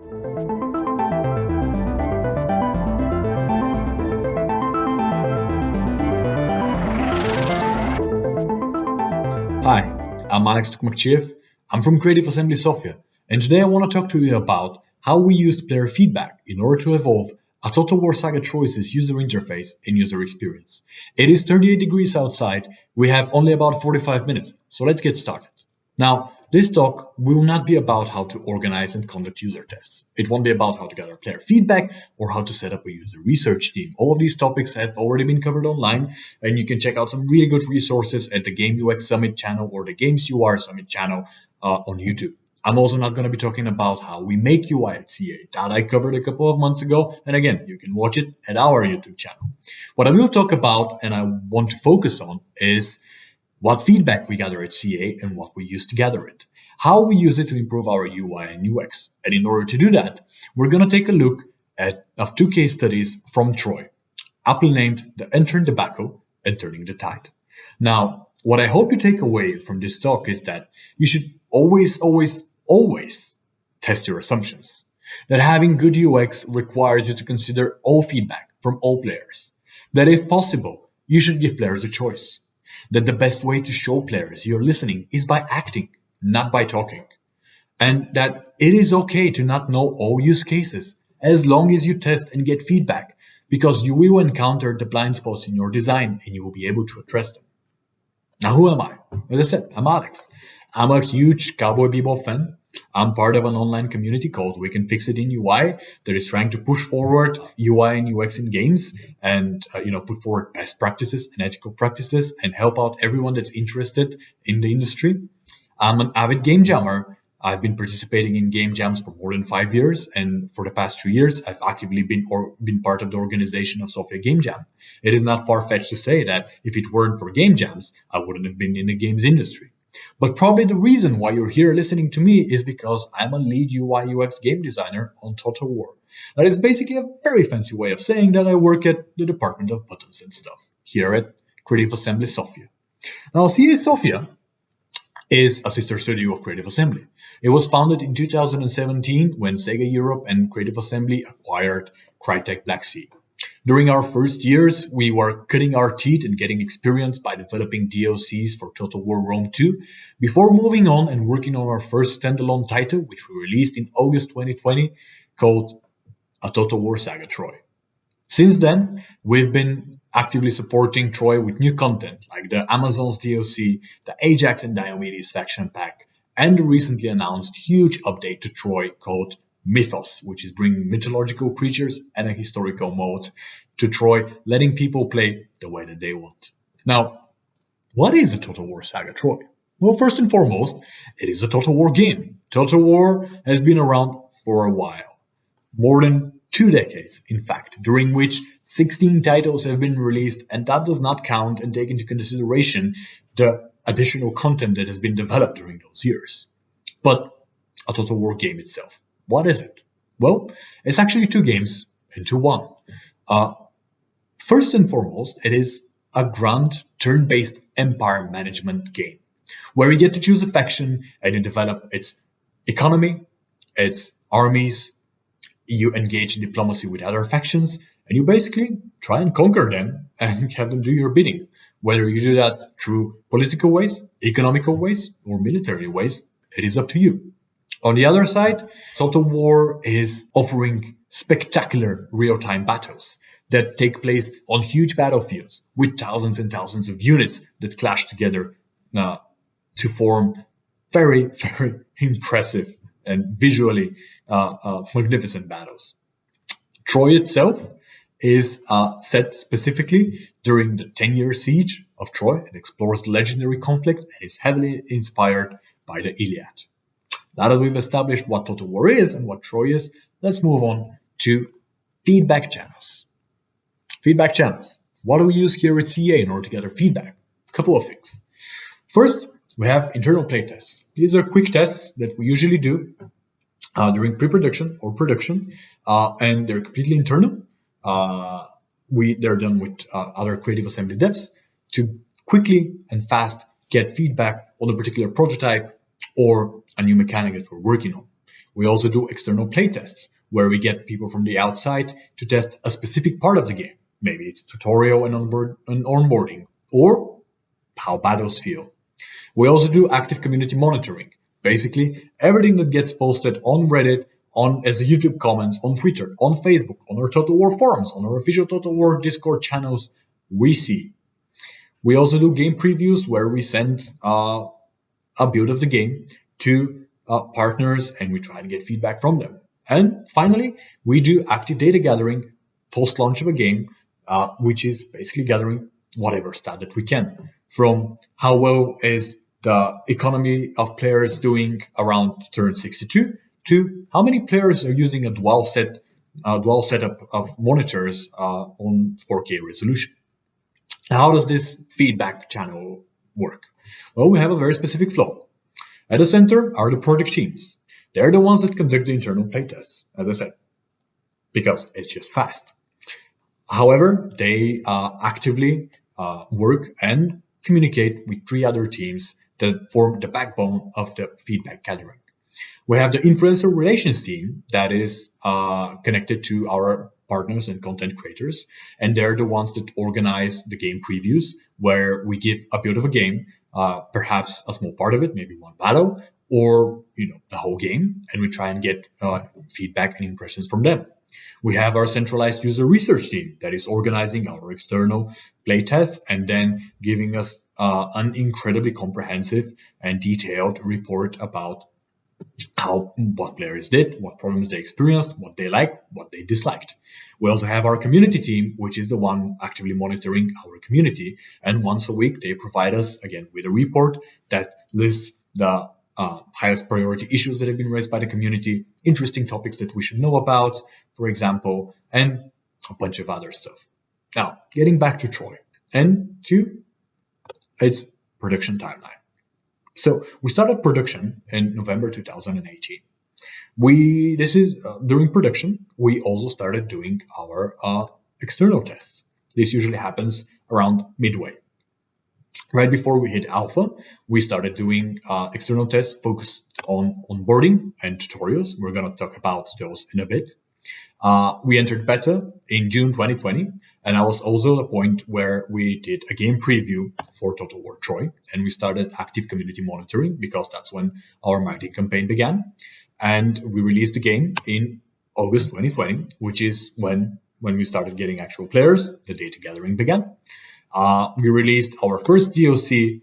Hi, I'm Tokmakchiev. I'm from Creative Assembly Sofia, and today I want to talk to you about how we used player feedback in order to evolve A Total War Saga Troy's user interface and user experience. It is 38 degrees outside. We have only about 45 minutes, so let's get started. Now, this talk will not be about how to organize and conduct user tests. It won't be about how to gather player feedback or how to set up a user research team. All of these topics have already been covered online, and you can check out some really good resources at the Game UX Summit channel or the Games UR Summit channel on YouTube. I'm also not going to be talking about how we make UI at CA. That I covered a couple of months ago, and again, you can watch it at our YouTube channel. What I will talk about and I want to focus on is what feedback we gather at CA and what we use to gather it, how we use it to improve our UI and UX. And in order to do that, we're going to take a look at two case studies from Troy, aptly named the Entering the Debacle and Turning the Tide. Now, what I hope you take away from this talk is that you should always test your assumptions. That having good UX requires you to consider all feedback from all players. That if possible, you should give players a choice. That the best way to show players you're listening is by acting, not by talking. And that it is okay to not know all use cases as long as you test and get feedback, because you will encounter the blind spots in your design and you will be able to address them. Now, who am I? As I said, I'm Alex. I'm a huge Cowboy Bebop fan. I'm part of an online community called We Can Fix It in UI that is trying to push forward UI and UX in games and put forward best practices and ethical practices and help out everyone that's interested in the industry. I'm an avid game jammer. I've been participating in game jams for more than 5 years, and for the past 2 years, I've actively been part of the organization of Sofia Game Jam. It is not far-fetched to say that if it weren't for game jams, I wouldn't have been in the games industry. But probably the reason why you're here listening to me is because I'm a lead UI UX game designer on Total War. That is basically a very fancy way of saying that I work at the Department of Buttons and Stuff here at Creative Assembly Sofia. Now, CA Sofia is a sister studio of Creative Assembly. It was founded in 2017 when Sega Europe and Creative Assembly acquired Crytek Black Sea. During our first years, we were cutting our teeth and getting experience by developing DLCs for Total War Rome 2, before moving on and working on our first standalone title, which we released in August 2020, called A Total War Saga Troy. Since then, we've been actively supporting Troy with new content like the Amazon's DLC, the Ajax and Diomedes faction pack, and the recently announced huge update to Troy called Mythos, which is bringing mythological creatures and a historical mode to Troy, letting people play the way that they want. Now, what is a Total War Saga Troy? Well, first and foremost, it is a Total War game. Total War has been around for a while, more than 2 decades, in fact, during which 16 titles have been released, and that does not count and take into consideration the additional content that has been developed during those years. But a Total War game itself, what is it? Well, it's actually 2 games into one. First and foremost, it is a grand turn-based empire management game, where you get to choose a faction and you develop its economy, its armies, you engage in diplomacy with other factions, and you basically try and conquer them and have them do your bidding. Whether you do that through political ways, economical ways, or military ways, it is up to you. On the other side, Total War is offering spectacular real-time battles that take place on huge battlefields with thousands and thousands of units that clash together to form very, very impressive and visually magnificent battles. Troy itself is set specifically during the 10-year siege of Troy and explores the legendary conflict and is heavily inspired by the Iliad. Now that we've established what Total War is and what Troy is, let's move on to feedback channels. Feedback channels. What do we use here at CA in order to gather feedback? A couple of things. First, we have internal playtests. These are quick tests that we usually do during pre-production or production, and they're completely internal. They're done with other Creative Assembly devs to quickly and fast get feedback on a particular prototype or a new mechanic that we're working on. We also do external playtests, where we get people from the outside to test a specific part of the game. Maybe it's tutorial and onboarding, or how battles feel. We also do active community monitoring. Basically, everything that gets posted on Reddit, as YouTube comments, on Twitter, on Facebook, on our Total War forums, on our official Total War Discord channels, we see. We also do game previews where we send a build of the game to partners and we try and get feedback from them. And finally, we do active data gathering post-launch of a game, which is basically gathering whatever stat that we can, from how well is the economy of players doing around turn 62 to how many players are using a dual setup of monitors on 4K resolution. How does this feedback channel work? Well, we have a very specific flow. At the center are the project teams. They're the ones that conduct the internal playtests, as I said, because it's just fast. However, they actively work and communicate with 3 other teams that form the backbone of the feedback gathering. We have the influencer relations team that is connected to our partners and content creators, and they're the ones that organize the game previews, where we give a build of a game, perhaps a small part of it, maybe one battle, or the whole game, and we try and get feedback and impressions from them. We have our centralized user research team that is organizing our external playtests and then giving us an incredibly comprehensive and detailed report about what players did, what problems they experienced, what they liked, what they disliked. We also have our community team, which is the one actively monitoring our community. And once a week, they provide us, again, with a report that lists the highest priority issues that have been raised by the community, interesting topics that we should know about, for example, and a bunch of other stuff. Now, getting back to Troy and to its production timeline. So we started production in November 2018. During production, we also started doing our external tests. This usually happens around midway. Right before we hit alpha, we started doing external tests focused on onboarding and tutorials. We're going to talk about those in a bit. We entered beta in June 2020, and that was also the point where we did a game preview for Total War Troy, and we started active community monitoring because that's when our marketing campaign began. And we released the game in August 2020, which is when we started getting actual players, the data gathering began. We released our first DLC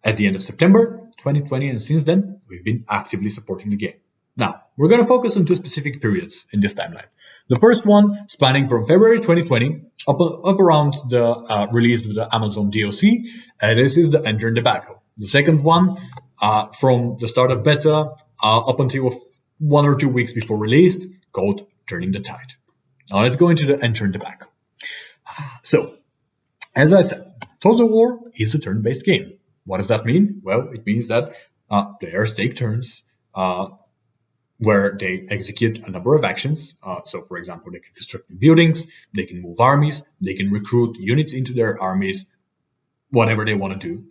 at the end of September 2020, and since then, we've been actively supporting the game. Now, we're going to focus on 2 specific periods in this timeline. The first one spanning from February 2020 up around the release of the Amazon DLC, and this is the Enter the Battle. The second one from the start of beta up until 1 or 2 weeks before release, called Turning the Tide. Now, let's go into the Enter the Battle. So, as I said, Total War is a turn-based game. What does that mean? Well, it means that players take turns where they execute a number of actions. So, for example, they can construct buildings, they can move armies, they can recruit units into their armies, whatever they want to do.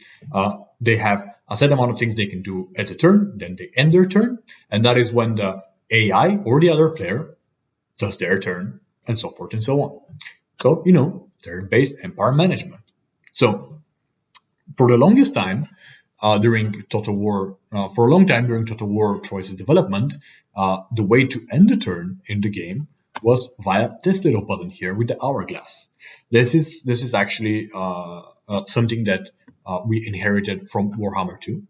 They have a set amount of things they can do at a turn, then they end their turn, and that is when the AI or the other player does their turn, and so forth and so on. So, turn-based empire management. So, for the longest time, during Total War Troy's development, the way to end the turn in the game was via this little button here with the hourglass. This is actually something that we inherited from Warhammer 2,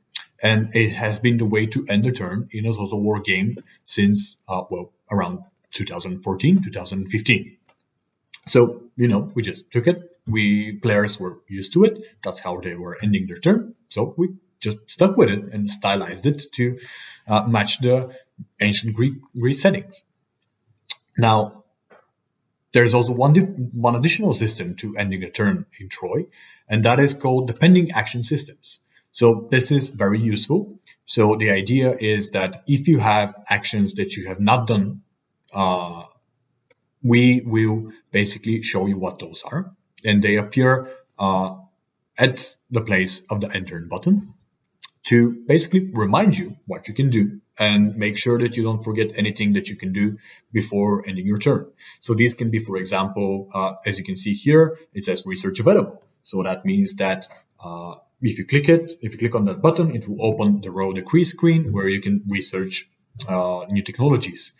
and it has been the way to end the turn in a Total War game since around 2014, 2015. So, we just took it. Players were used to it. That's how they were ending their turn. So we just stuck with it and stylized it to match the ancient Greek settings. Now, there's also one additional system to ending a turn in Troy, and that is called the pending action systems. So this is very useful. So the idea is that if you have actions that you have not done, we will basically show you what those are, and they appear at the place of the enter button to basically remind you what you can do and make sure that you don't forget anything that you can do before ending your turn. So these can be, for example, as you can see here, it says research available. So that means that if you click on that button, it will open the row decrease screen where you can research new technologies.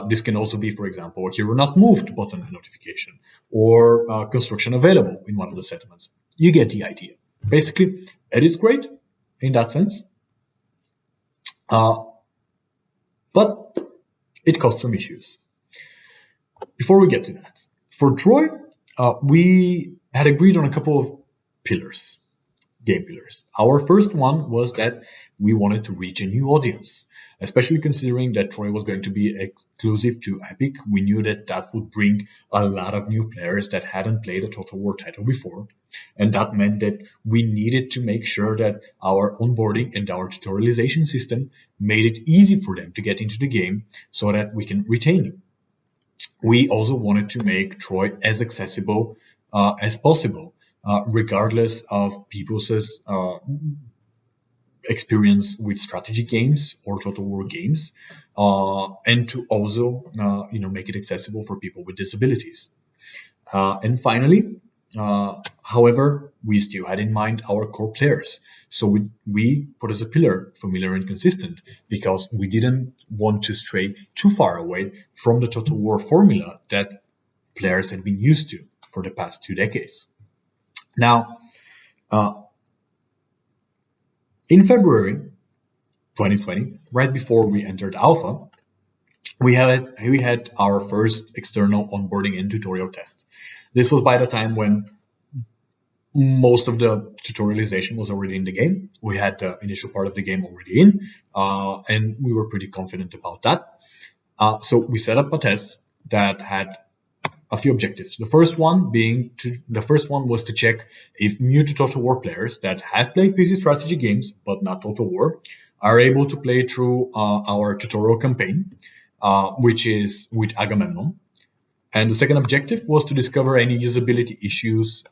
This can also be, for example, a hero not moved button notification, or construction available in one of the settlements. You get the idea. Basically, it is great in that sense, but it caused some issues. Before we get to that, for Troy, we had agreed on a couple of pillars, game pillars. Our first one was that we wanted to reach a new audience. Especially considering that Troy was going to be exclusive to Epic, we knew that that would bring a lot of new players that hadn't played a Total War title before. And that meant that we needed to make sure that our onboarding and our tutorialization system made it easy for them to get into the game so that we can retain them. We also wanted to make Troy as accessible as possible, regardless of people's experience with strategy games or Total War games, and to also make it accessible for people with disabilities. And finally, however, we still had in mind our core players. So we put as a pillar familiar and consistent, because we didn't want to stray too far away from the Total War formula that players had been used to for the past 2 decades. Now, in February 2020, right before we entered Alpha, we had our first external onboarding and tutorial test. This was by the time when most of the tutorialization was already in the game. We had the initial part of the game already in, and we were pretty confident about that. So we set up a test that had a few objectives. The first one was to check if new to Total War players that have played PC strategy games but not Total War are able to play through our tutorial campaign, which is with Agamemnon. And the second objective was to discover any usability issues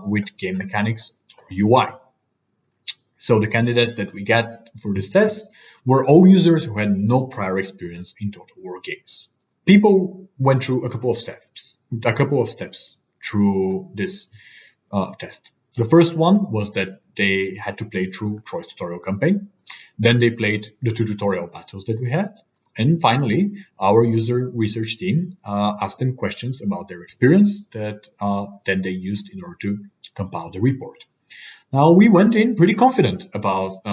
with game mechanics or UI. So the candidates that we got for this test were all users who had no prior experience in Total War games. People went through a couple of steps through this test. The first one was that they had to play through Troy's tutorial campaign. Then they played the 2 tutorial battles that we had. And finally, our user research team asked them questions about their experience that then they used in order to compile the report. Now, we went in pretty confident about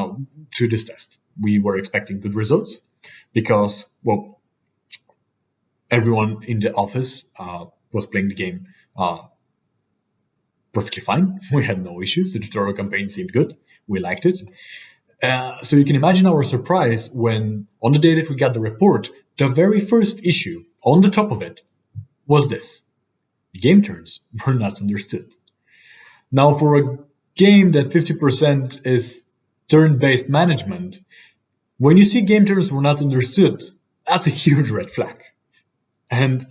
to this test. We were expecting good results because, well, everyone in the office was playing the game perfectly fine. We had no issues. The tutorial campaign seemed good. We liked it. So you can imagine our surprise when, on the day that we got the report, the very first issue on the top of it was this. The game turns were not understood. Now, for a game that 50% is turn-based management, when you see game turns were not understood, that's a huge red flag. And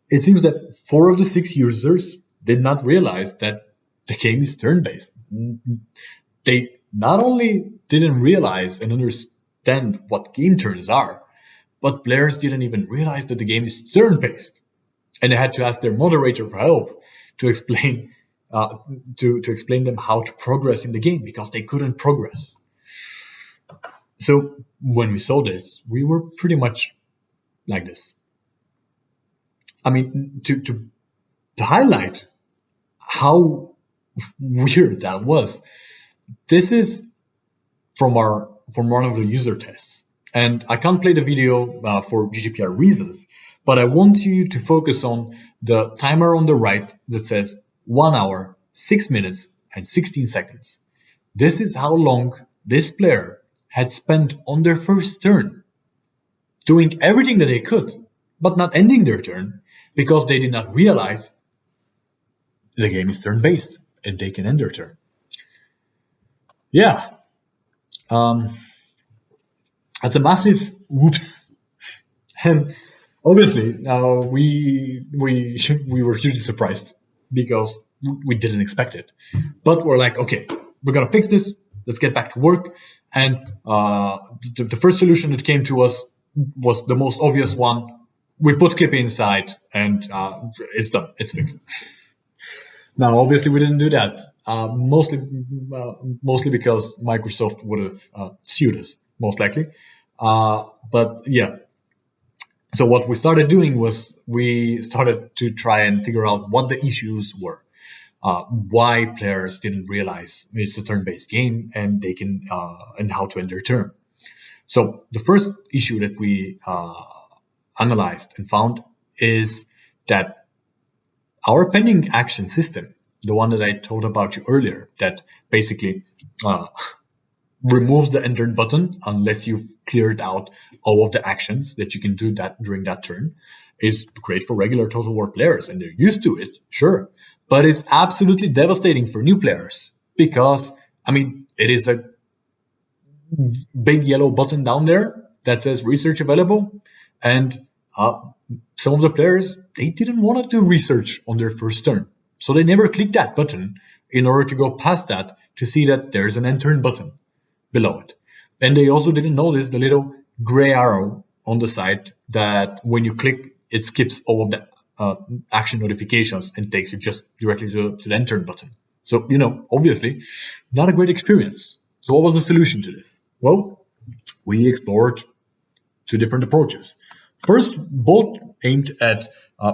it seems that 4 of the 6 users did not realize that the game is turn-based. They not only didn't realize and understand what game turns are, but players didn't even realize that the game is turn-based. And they had to ask their moderator for help to explain to explain them how to progress in the game, because they couldn't progress. So when we saw this, we were pretty much like this. I mean, to highlight how weird that was, this is from one of the user tests. And I can't play the video for GDPR reasons, but I want you to focus on the timer on the right that says 1 hour, 6 minutes, and 16 seconds. This is how long this player had spent on their first turn, doing everything that they could, but not ending their turn, because they did not realize the game is turn-based and they can end their turn. Yeah. That's a massive whoops. And obviously, we were hugely surprised because we didn't expect it. But we're like, okay, we're going to fix this. let's get back to work. And the first solution that came to us was the most obvious one. We put Clippy inside, and it's done. It's fixed. Now, obviously, we didn't do that. Mostly because Microsoft would have sued us, most likely. But yeah. So what we started doing was we started to try and figure out what the issues were. Why players didn't realize it's a turn-based game and they can and how to end their turn. So the first issue that we analyzed and found is that our pending action system, the one that I told about you earlier, that basically removes the end turn button unless you've cleared out all of the actions that you can do that during that turn, is great for regular Total War players, and they're used to it, sure. But it's absolutely devastating for new players because, I mean, it is a big yellow button down there that says research available, and some of the players, they didn't want to do research on their first turn. So they never clicked that button in order to go past that to see that there's an end turn button below it. And they also didn't notice the little gray arrow on the side that when you click, it skips all of the action notifications and takes you just directly to the end turn button. So, obviously, not a great experience. So what was the solution to this? Well, we explored two different approaches. First, both aimed at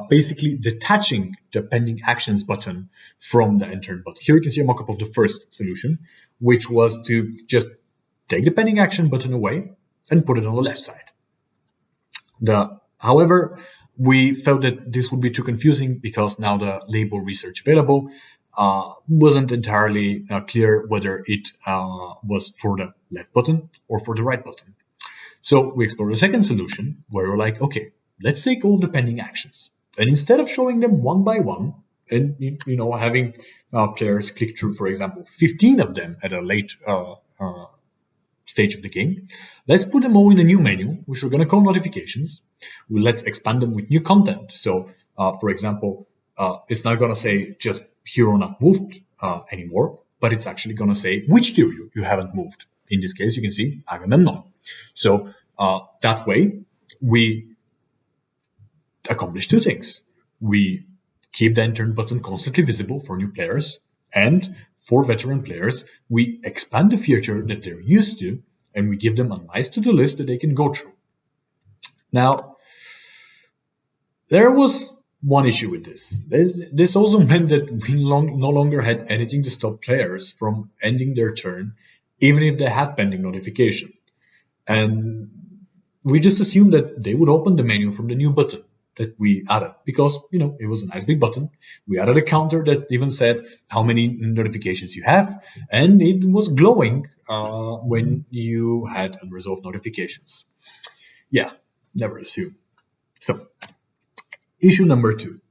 basically detaching the pending actions button from the end turn button. Here you can see a mock-up of the first solution, which was to just take the pending action button away and put it on the left side. However, we felt that this would be too confusing because now the label research available wasn't entirely clear whether it was for the left button or for the right button. So we explored a second solution where we're like, okay, let's take all the pending actions. And instead of showing them one by one and, having players click through, for example, 15 of them at a late stage of the game, let's put them all in a new menu, which we're going to call notifications. Let's expand them with new content. So, for example, it's not going to say just hero not moved anymore, but it's actually going to say which hero you haven't moved. In this case, you can see Agamemnon. So that way, we accomplish two things. We keep the end turn button constantly visible for new players, and for veteran players, we expand the feature that they're used to, and we give them a nice to-do list that they can go through. Now, there was one issue with this. This also meant that we no longer had anything to stop players from ending their turn, even if they had pending notification. And we just assumed that they would open the menu from the new button that we added because, it was a nice big button. We added a counter that even said how many notifications you have, and it was glowing when you had unresolved notifications. Yeah, never assume. So, issue number 2.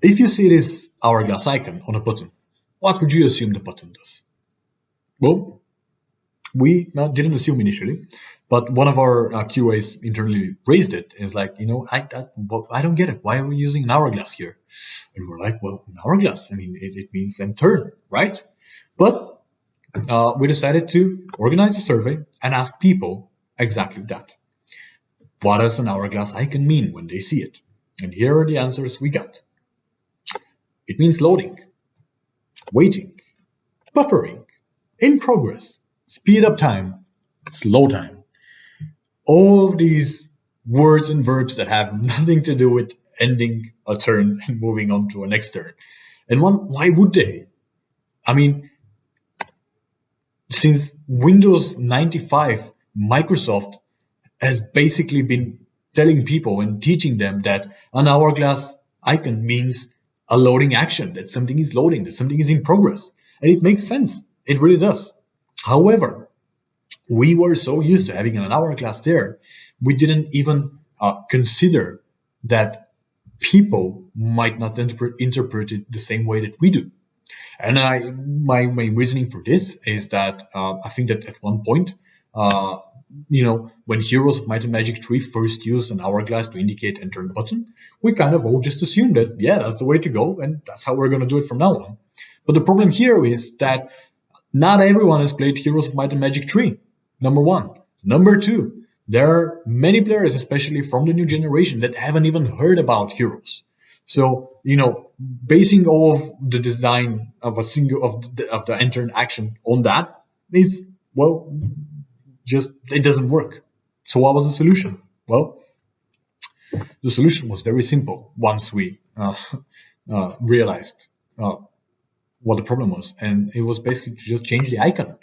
If you see this hourglass icon on a button, what would you assume the button does? Well, we didn't assume initially, but one of our QAs internally raised it. It's like, I don't get it. Why are we using an hourglass here? And we're like, well, an hourglass, it means end turn, right? But we decided to organize a survey and ask people exactly that. What does an hourglass icon mean when they see it? And here are the answers we got. It means loading, waiting, buffering, in progress, speed up time, slow time. All of these words and verbs that have nothing to do with ending a turn and moving on to a next turn. And why would they? Since Windows 95, Microsoft has basically been telling people and teaching them that an hourglass icon means a loading action, that something is loading, that something is in progress. And it makes sense. It really does. However, we were so used to having an hourglass there, we didn't even consider that people might not interpret it the same way that we do. And my reasoning for this is that I think that at one point, when Heroes of Might and Magic 3 first used an hourglass to indicate enter button, we kind of all just assumed that, yeah, that's the way to go, and that's how we're going to do it from now on. But the problem here is that Not everyone has played Heroes of Might and Magic 3, number one. Number two, there are many players, especially from the new generation, that haven't even heard about Heroes. So, basing all of the design of a single of the enter action on that is, well, just it doesn't work. So what was the solution? Well, the solution was very simple once we realized what the problem was, and it was basically to just change the icon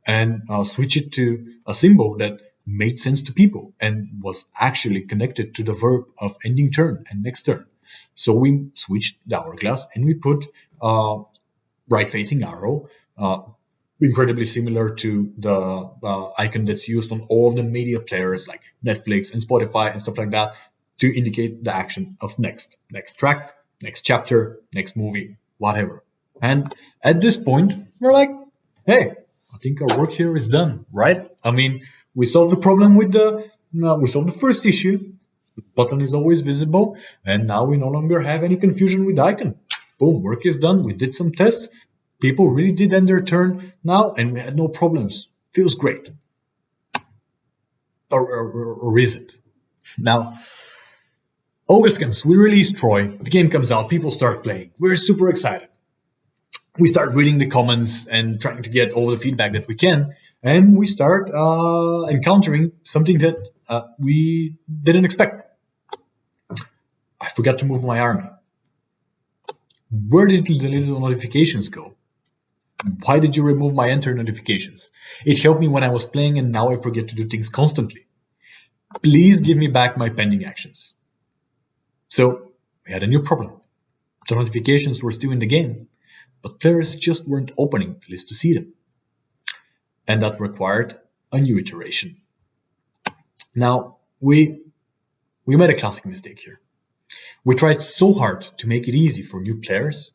and switch it to a symbol that made sense to people and was actually connected to the verb of ending turn and next turn. So we switched the hourglass and we put right-facing arrow, incredibly similar to the icon that's used on all the media players like Netflix and Spotify and stuff like that, to indicate the action of next track, next chapter, next movie, whatever. And at this point, we're like, hey, I think our work here is done, right? I mean, we solved the problem with we solved the first issue. The button is always visible, and now we no longer have any confusion with the icon. Boom, work is done. We did some tests. People really did end their turn now, and we had no problems. Feels great. Or is it? Now, August comes, we release Troy, the game comes out, people start playing. We're super excited. We start reading the comments and trying to get all the feedback that we can, and we start encountering something that we didn't expect. I forgot to move my army. Where did the little notifications go? Why did you remove my enter notifications? It helped me when I was playing, and now I forget to do things constantly. Please give me back my pending actions. So we had a new problem. The notifications were still in the game, but players just weren't opening the list to see them. And that required a new iteration. Now, we made a classic mistake here. We tried so hard to make it easy for new players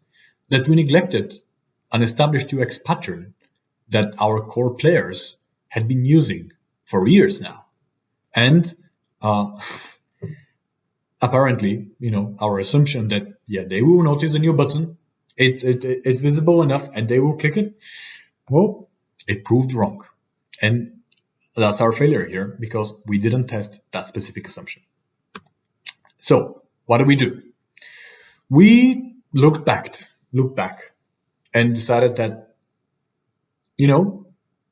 that we neglected an established UX pattern that our core players had been using for years now. And apparently, our assumption that, they will notice the new button, it's visible enough, and they will click it, well, it proved wrong. And that's our failure here, because we didn't test that specific assumption. So what do? We looked back and decided that,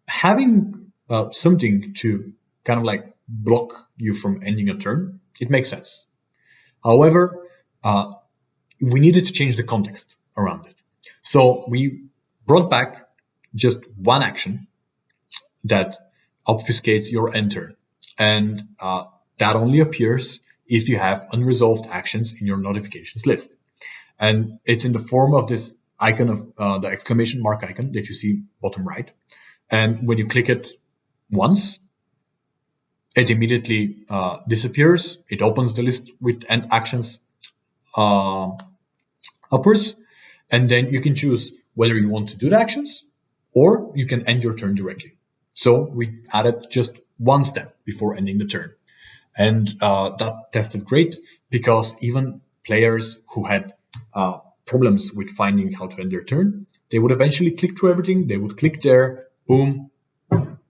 having something to kind of like block you from ending a turn, it makes sense. However, we needed to change the context around it. So we brought back just one action that obfuscates your enter, and that only appears if you have unresolved actions in your notifications list. And it's in the form of this icon of the exclamation mark icon that you see bottom right. And when you click it once, it immediately disappears. It opens the list with end actions upwards, and then you can choose whether you want to do the actions or you can end your turn directly. So we added just one step before ending the turn, and that tested great, because even players who had problems with finding how to end their turn, they would eventually click through everything. They would click there, boom,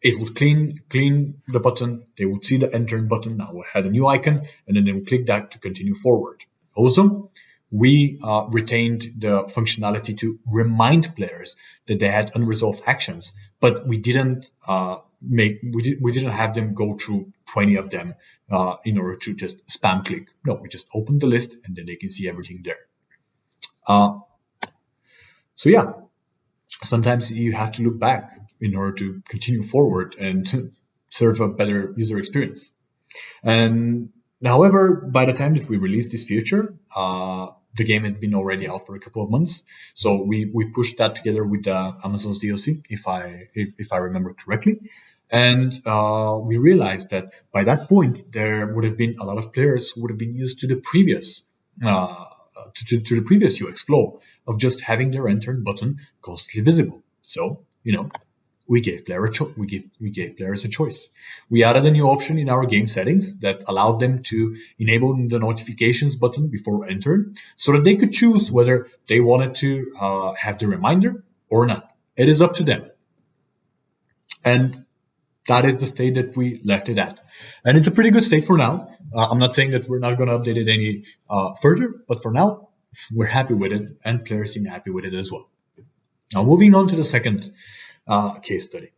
it would clean the button. They would see the end turn button. Now it had a new icon, and then they would click that to continue forward. Also, we retained the functionality to remind players that they had unresolved actions, but we didn't we didn't have them go through 20 of them in order to just spam click. No, we just opened the list, and then they can see everything there. So yeah, sometimes you have to look back in order to continue forward and serve a better user experience. And however, by the time that we released this feature, the game had been already out for a couple of months. So we pushed that together with Amazon's DLC, if I remember correctly. And we realized that by that point, there would have been a lot of players who would have been used to the previous to the previous UX flow of just having their enter button constantly visible. So, we gave players a choice. We added a new option in our game settings that allowed them to enable the notifications button before enter, so that they could choose whether they wanted to have the reminder or not. It is up to them. And that is the state that we left it at. And it's a pretty good state for now. I'm not saying that we're not going to update it any further, but for now, we're happy with it, and players seem happy with it as well. Now, moving on to the second case study,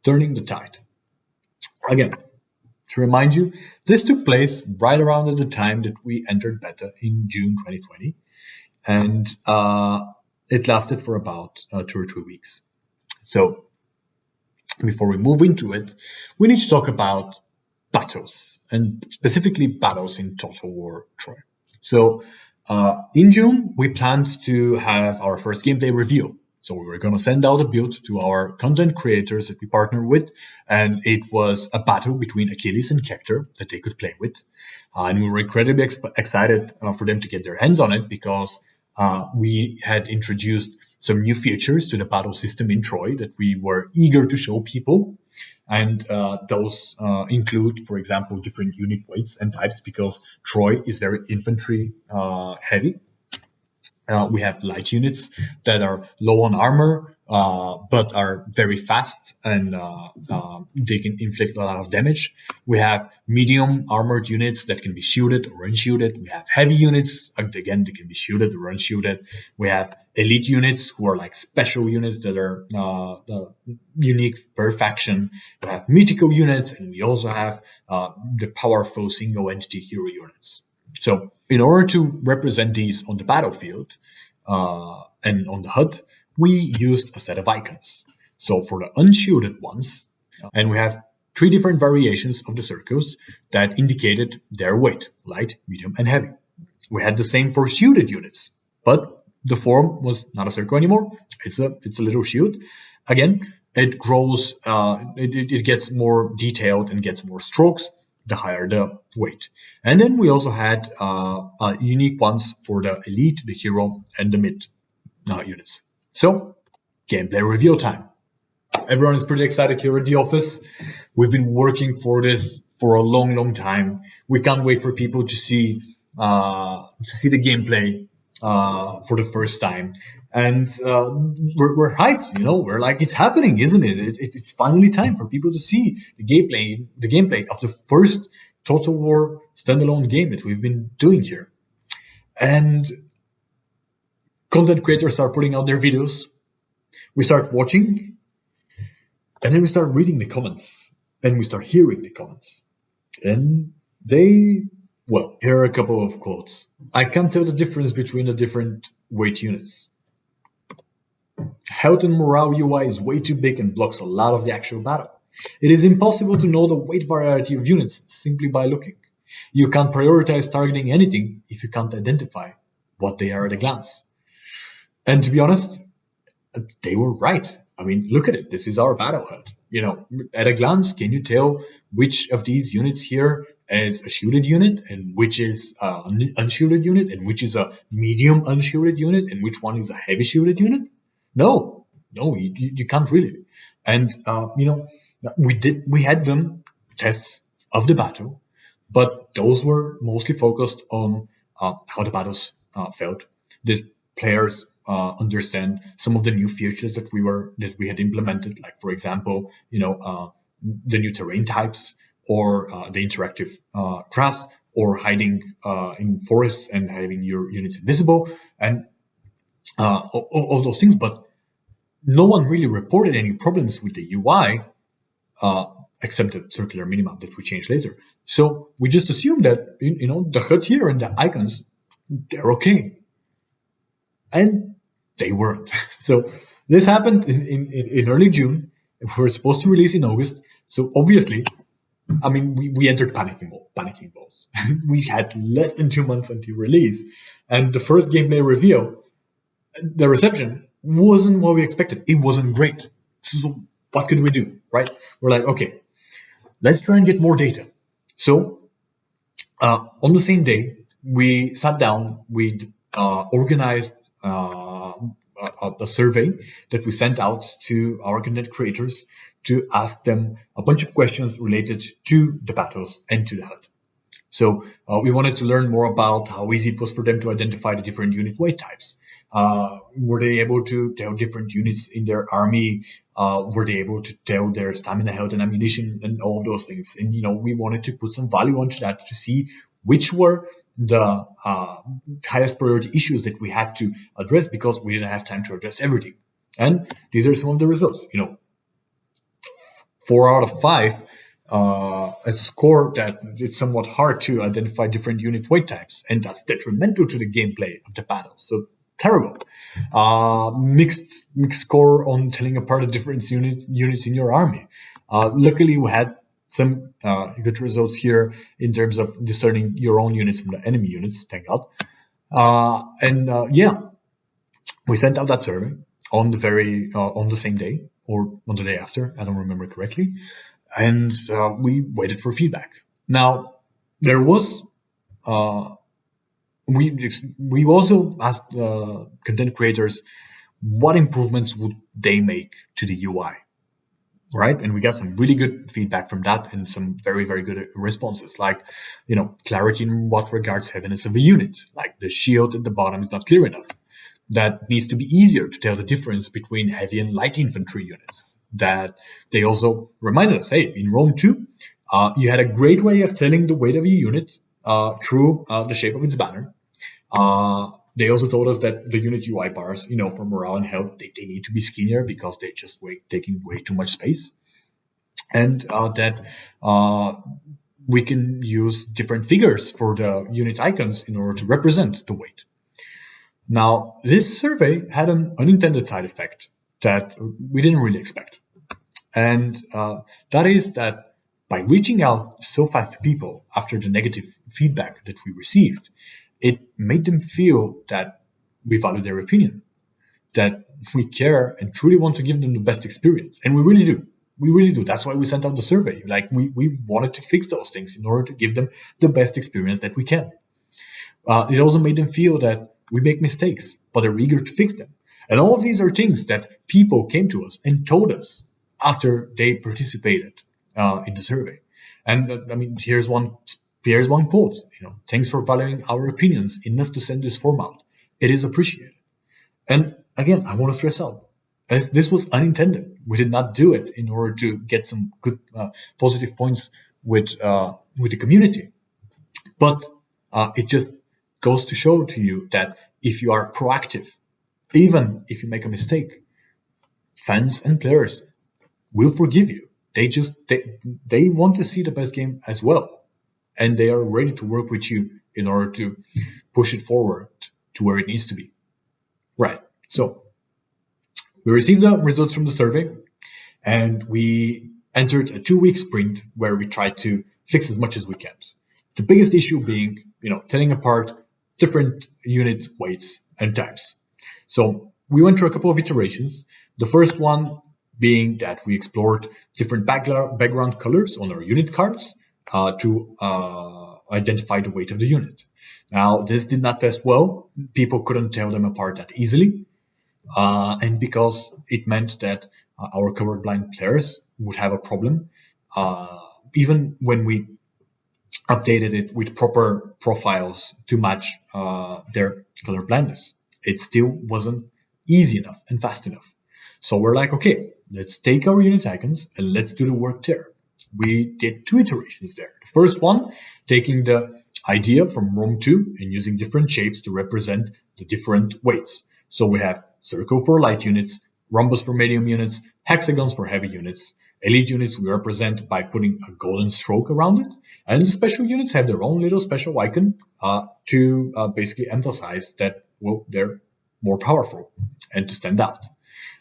Turning the Tide. Again, to remind you, this took place right around at the time that we entered beta in June 2020, and it lasted for about 2 or 3 weeks. So, before we move into it, we need to talk about battles, and specifically battles in Total War Troy. So, in June, we planned to have our first gameplay reveal. So we were going to send out a build to our content creators that we partner with, and it was a battle between Achilles and Kector that they could play with. And we were incredibly excited for them to get their hands on it, because we had introduced some new features to the battle system in Troy that we were eager to show people. And those include, for example, different unit weights and types, because Troy is very infantry heavy. We have light units that are low on armor, but are very fast, and they can inflict a lot of damage. We have medium armored units that can be shielded or unshielded. We have heavy units, again, they can be shielded or unshielded. We have elite units who are like special units that are unique per faction. We have mythical units, and we also have the powerful single entity hero units. So in order to represent these on the battlefield and on the HUD, we used a set of icons. So for the unshielded ones, and we have 3 different variations of the circles that indicated their weight, light, medium, and heavy. We had the same for shielded units, but the form was not a circle anymore. It's a little shield. Again, it grows, it gets more detailed and gets more strokes the higher the weight. And then we also had unique ones for the elite, the hero, and the mid units. So, gameplay reveal time. Everyone is pretty excited here at the office. We've been working for this for a long, long time. We can't wait for people to see the gameplay for the first time. And we're hyped, we're like, it's happening, isn't it? It's finally time for people to see the gameplay of the first Total War standalone game that we've been doing here. And content creators start putting out their videos. We start watching, and then we start reading the comments, and we start hearing the comments. And here are a couple of quotes. I can't tell the difference between the different weight units. Health and morale UI is way too big and blocks a lot of the actual battle. It is impossible to know the weight variety of units simply by looking. You can't prioritize targeting anything if you can't identify what they are at a glance. And to be honest, they were right. I mean, look at it. This is our battle HUD. At a glance, can you tell which of these units here is a shielded unit, and which is an unshielded unit, and which is a medium unshielded unit, and which one is a heavy shielded unit? No, you can't really. And we had done tests of the battle, but those were mostly focused on how the battles felt. The players understand some of the new features that we had implemented, like for example, the new terrain types, or the interactive grass, or hiding in forests and having your units invisible, and all those things. But no one really reported any problems with the UI, except the circular minimap that we changed later. So we just assumed that the HUD here and the icons, they're okay, and they weren't. So this happened in early June. We were supposed to release in August. So obviously, I mean, we entered panicking modes. We had less than 2 months until release, and the first gameplay reveal, the reception wasn't what we expected. It wasn't great. So what could we do, right? We're like, okay, let's try and get more data. So on the same day, we sat down, we organized a survey that we sent out to our content creators to ask them a bunch of questions related to the battles and to the HUD. So we wanted to learn more about how easy it was for them to identify the different unit weight types. Were they able to tell different units in their army? Were they able to tell their stamina, health, and ammunition, and all of those things? And we wanted to put some value onto that to see which were the highest priority issues that we had to address, because we didn't have time to address everything. And these are some of the results. 4 out of 5 as a score that it's somewhat hard to identify different unit weight types, and that's detrimental to the gameplay of the battle. So terrible. Mixed score on telling apart the different units in your army. Luckily, we had some good results here in terms of discerning your own units from the enemy units. Thank God. We sent out that survey on the same day or on the day after. I don't remember correctly. And we waited for feedback. Now, there was we also asked content creators what improvements would they make to the UI, right? And we got some really good feedback from that and some very, very good responses, like, clarity in what regards heaviness of a unit, like the shield at the bottom is not clear enough. That needs to be easier to tell the difference between heavy and light infantry units. That they also reminded us, hey, in Rome 2, you had a great way of telling the weight of your unit through the shape of its banner. They also told us that the unit UI bars, for morale and health, they need to be skinnier because they just taking way too much space. And that we can use different figures for the unit icons in order to represent the weight. Now, this survey had an unintended side effect that we didn't really expect. And that is that by reaching out so fast to people after the negative feedback that we received, it made them feel that we value their opinion, that we care and truly want to give them the best experience. And we really do. We really do. That's why we sent out the survey. Like, we wanted to fix those things in order to give them the best experience that we can. It also made them feel that we make mistakes, but are eager to fix them. And all of these are things that people came to us and told us after they participated in the survey. And here's one quote. Thanks for valuing our opinions enough to send this form out. It is appreciated. And again, I want to stress out, as this was unintended. We did not do it in order to get some good positive points with the community, but it just goes to show to you that if you are proactive, even if you make a mistake, fans and players will forgive you. They want to see the best game as well, and they are ready to work with you in order to push it forward to where it needs to be. Right. So we received the results from the survey, and we entered a 2-week sprint where we tried to fix as much as we can. The biggest issue being, telling apart different unit weights and types. So we went through a couple of iterations. The first one being that we explored different background colors on our unit cards to identify the weight of the unit. Now, this did not test well. People couldn't tell them apart that easily. And because it meant that our colorblind players would have a problem, even when we updated it with proper profiles to match their color blindness, it still wasn't easy enough and fast enough. So we're like, okay, let's take our unit icons and let's do the work there. We did 2 iterations there. The first one, taking the idea from Rome 2 and using different shapes to represent the different weights. So we have circle for light units, rhombus for medium units, hexagons for heavy units. Elite units we represent by putting a golden stroke around it, and special units have their own little special icon to basically emphasize that, well, they're more powerful and to stand out.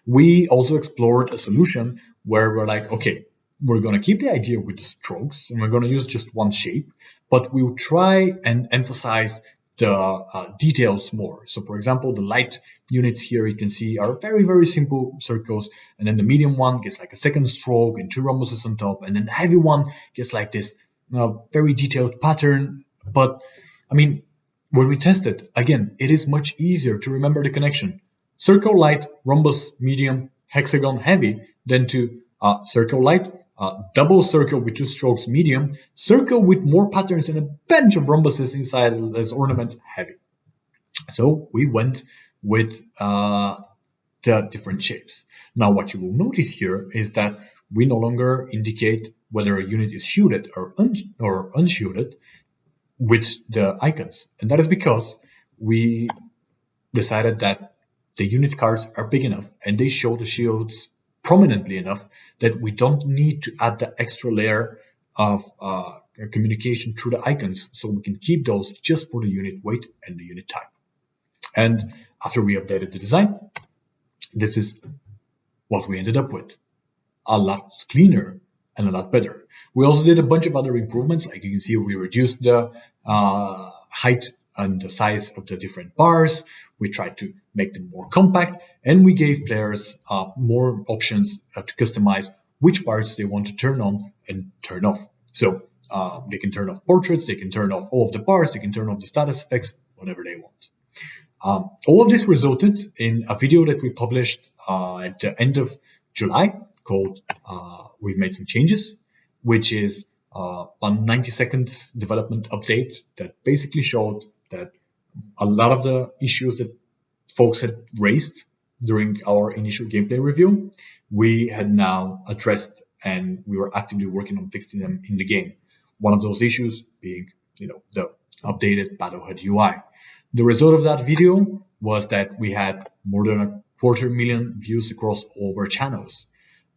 We also explored a solution where we're like, okay, we're going to keep the idea with the strokes and we're going to use just one shape, but we'll try and emphasize the details more. So, for example, the light units here you can see are very, very simple circles, and then the medium one gets like a second stroke and 2 rhombuses on top, and then the heavy one gets like this very detailed pattern. But when we tested, again, it is much easier to remember the connection. Circle light, rhombus medium, hexagon heavy, than to circle light, double circle with 2 strokes medium, circle with more patterns and a bunch of rhombuses inside as ornaments heavy. So we went with the different shapes. Now what you will notice here is that we no longer indicate whether a unit is shielded or unshielded with the icons. And that is because we decided that the unit cards are big enough and they show the shields prominently enough that we don't need to add the extra layer of communication through the icons, so we can keep those just for the unit weight and the unit type. And after we updated the design, this is what we ended up with. A lot cleaner and a lot better. We also did a bunch of other improvements. Like you can see, we reduced the height and the size of the different bars. We tried to make them more compact, and we gave players more options to customize which parts they want to turn on and turn off. So they can turn off portraits, they can turn off all of the bars, they can turn off the status effects, whatever they want. All of this resulted in a video that we published at the end of July called We've Made Some Changes, which is a 90 seconds development update that basically showed that a lot of the issues that folks had raised during our initial gameplay review, we had now addressed, and we were actively working on fixing them in the game. One of those issues being, the updated Battle HUD UI. The result of that video was that we had more than 250,000 views across all of our channels.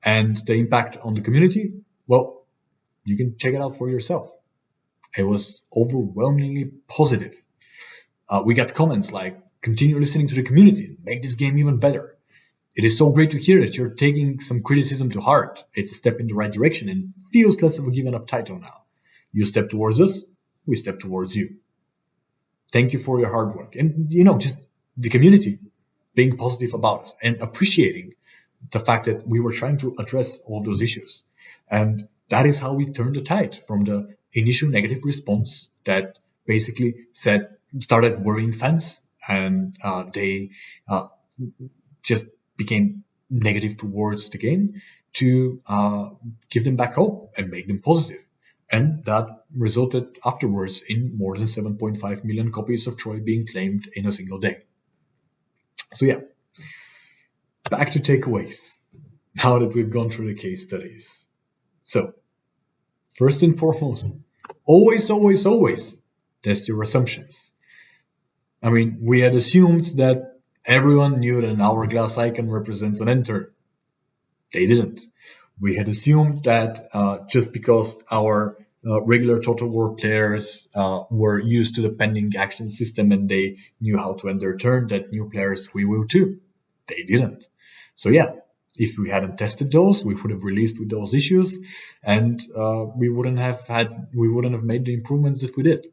And the impact on the community, well, you can check it out for yourself. It was overwhelmingly positive. We got comments like, continue listening to the community and make this game even better. It is so great to hear that you're taking some criticism to heart. It's a step in the right direction and feels less of a given up title now. You step towards us, we step towards you. Thank you for your hard work. And, just the community being positive about us and appreciating the fact that we were trying to address all those issues. And that is how we turned the tide from the initial negative response that basically started worrying fans, and they just became negative towards the game, to give them back hope and make them positive. And that resulted afterwards in more than 7.5 million copies of Troy being claimed in a single day. So yeah, back to takeaways, now that we've gone through the case studies. So, first and foremost, always, always, always test your assumptions. I mean, we had assumed that everyone knew that an hourglass icon represents an enter. They didn't. We had assumed that just because our regular Total War players were used to the pending action system and they knew how to end their turn, that new players, we will too. They didn't. So yeah, if we hadn't tested those, we would have released with those issues, and we wouldn't have made the improvements that we did.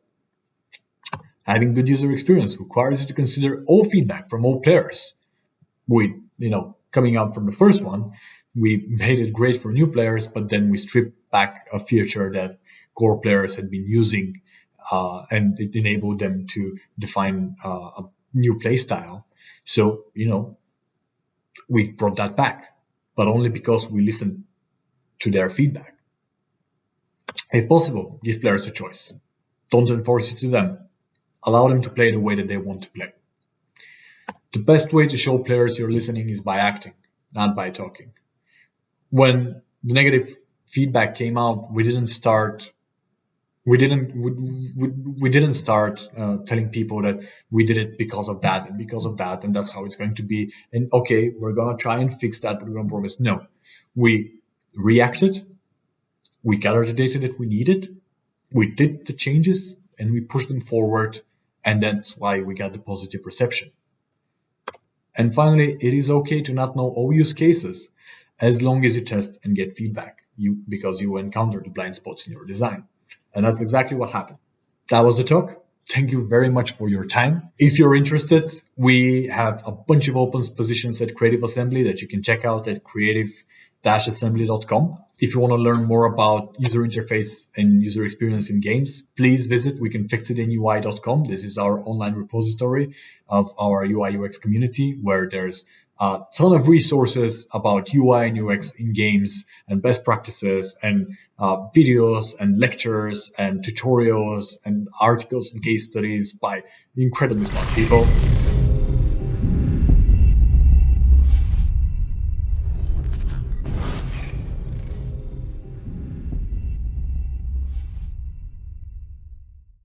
Having good user experience requires you to consider all feedback from all players. Coming out from the first one, we made it great for new players, but then we stripped back a feature that core players had been using, and it enabled them to define a new play style. So, we brought that back, but only because we listened to their feedback. If possible, give players a choice. Don't enforce it to them. Allow them to play the way that they want to play. The best way to show players you're listening is by acting, not by talking. When the negative feedback came out, we didn't start telling people that we did it because of that and that's how it's going to be, and okay, we're gonna try and fix that, but we don't promise. No, we reacted, we gathered the data that we needed, we did the changes, and we pushed them forward, and that's why we got the positive reception. And finally, it is okay to not know all use cases as long as you test and get feedback, because you encounter the blind spots in your design. And that's exactly what happened. That was the talk. Thank you very much for your time. If you're interested, we have a bunch of open positions at Creative Assembly that you can check out at creative-assembly.com. If you want to learn more about user interface and user experience in games, please visit wecanfixitiny.com. This is our online repository of our UI UX community, where there's a ton of resources about UI and UX in games and best practices and videos and lectures and tutorials and articles and case studies by incredibly smart people.